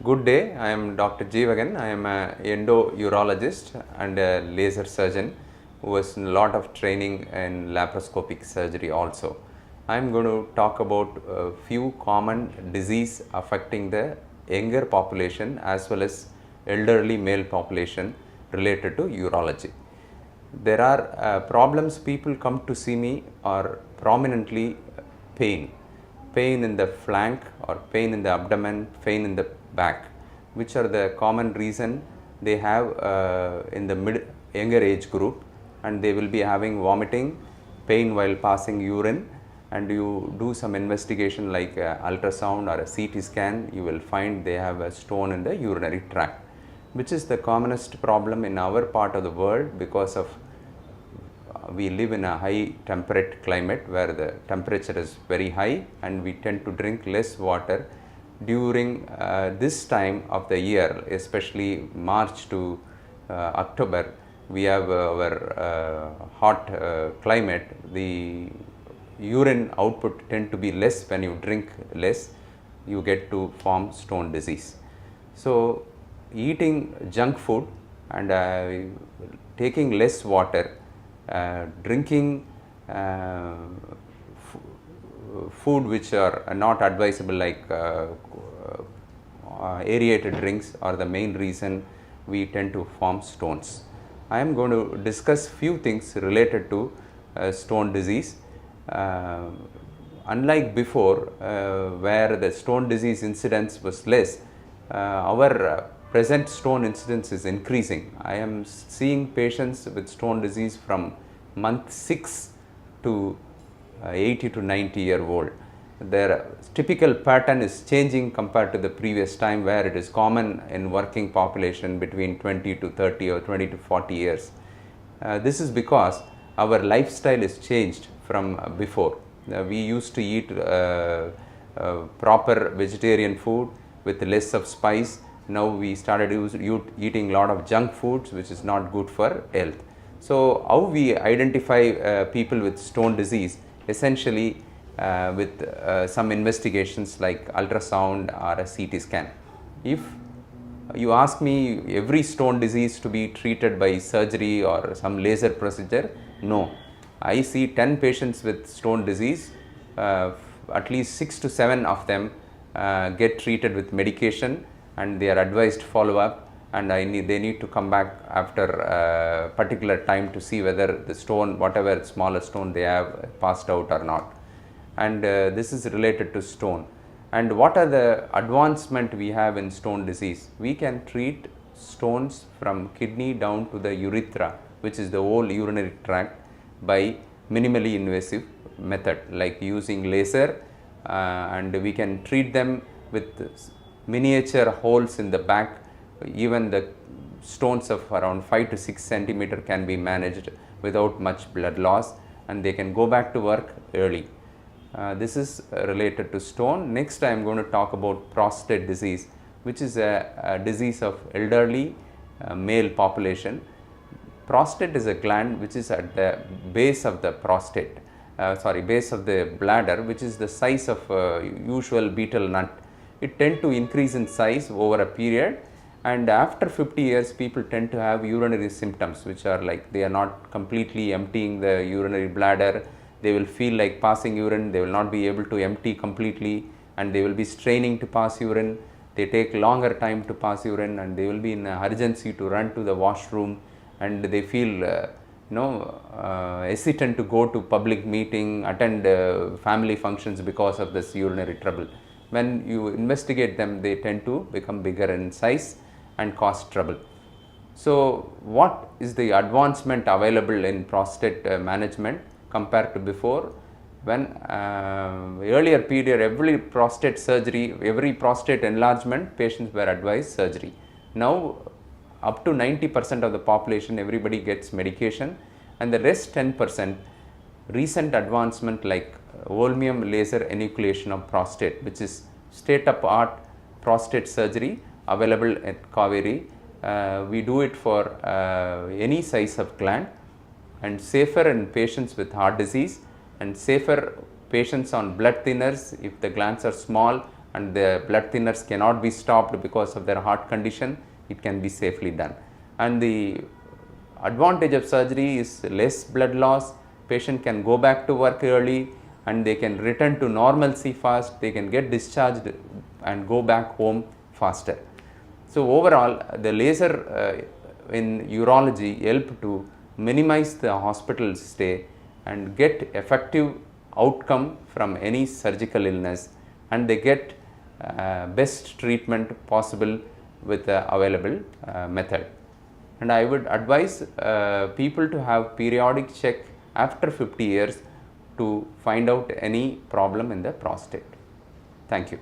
Good day, I am Dr. Jeevagan. I am an endo-urologist and a laser surgeon who has a lot of training in laparoscopic surgery also. I am going to talk about a few common diseases affecting the younger population as well as elderly male population related to urology. There are problems people come to see me are prominently pain in the flank or pain in the abdomen, pain in the back, which are the common reason they have in the younger age group, and they will be having vomiting, pain while passing urine, and you do some investigation like ultrasound or a CT scan, you will find they have a stone in the urinary tract, which is the commonest problem in our part of the world because of we live in a high temperate climate where the temperature is very high and we tend to drink less water during this time of the year, especially March to October. We have our hot climate. The urine output tend to be less. When you drink less, you get to form stone disease. So eating junk food and taking less water, drinking food which are not advisable like aerated drinks are the main reason we tend to form stones. I am going to discuss few things related to stone disease. Unlike before where the stone disease incidence was less, our present stone incidence is increasing. I am seeing patients with stone disease from month 6 to 80 to 90-year-old. Their typical pattern is changing compared to the previous time where it is common in working population between 20 to 30 or 20 to 40 years. This is because our lifestyle is changed from before. We used to eat proper vegetarian food with less of spice. Now we started eating a lot of junk foods which is not good for health. So how we identify people with stone disease? Essentially with some investigations like ultrasound or a CT scan. If you ask me every stone disease to be treated by surgery or some laser procedure, no. I see 10 patients with stone disease, at least 6 to 7 of them get treated with medication and they are advised follow up, and they need to come back after a particular time to see whether the stone, whatever smaller stone they have, passed out or not. And this is related to stone. And what are the advancement we have in stone disease? We can treat stones from kidney down to the urethra, which is the whole urinary tract, by minimally invasive method like using laser, and we can treat them with miniature holes in the back. Even the stones of around 5 to 6 centimeter can be managed without much blood loss, and they can go back to work early. This is related to stone. Next I am going to talk about prostate disease, which is a disease of elderly male population. Prostate is a gland which is at the base of the base of the bladder, which is the size of usual beetle nut. It tends to increase in size over a period, and after 50 years people tend to have urinary symptoms which are like they are not completely emptying the urinary bladder. They will feel like passing urine, they will not be able to empty completely, and they will be straining to pass urine. They take longer time to pass urine, and they will be in urgency to run to the washroom, and they feel hesitant to go to public meeting, attend family functions because of this urinary trouble. When you investigate them, they tend to become bigger in size and cause trouble. So what is the advancement available in prostate management compared to before? When earlier period, every prostate surgery, every prostate enlargement, patients were advised surgery. Now up to 90% of the population, everybody gets medication, and the rest 10%, recent advancement like holmium laser enucleation of prostate, which is state-of-the-art prostate surgery available at Kauvery. We do it for any size of gland, and safer in patients with heart disease, and safer patients on blood thinners if the glands are small and the blood thinners cannot be stopped because of their heart condition, it can be safely done. And the advantage of surgery is less blood loss, patient can go back to work early and they can return to normalcy fast, they can get discharged and go back home faster. So overall, the laser in urology help to minimize the hospital stay and get effective outcome from any surgical illness, and they get best treatment possible with the available method. And I would advise people to have periodic check after 50 years to find out any problem in the prostate. Thank you.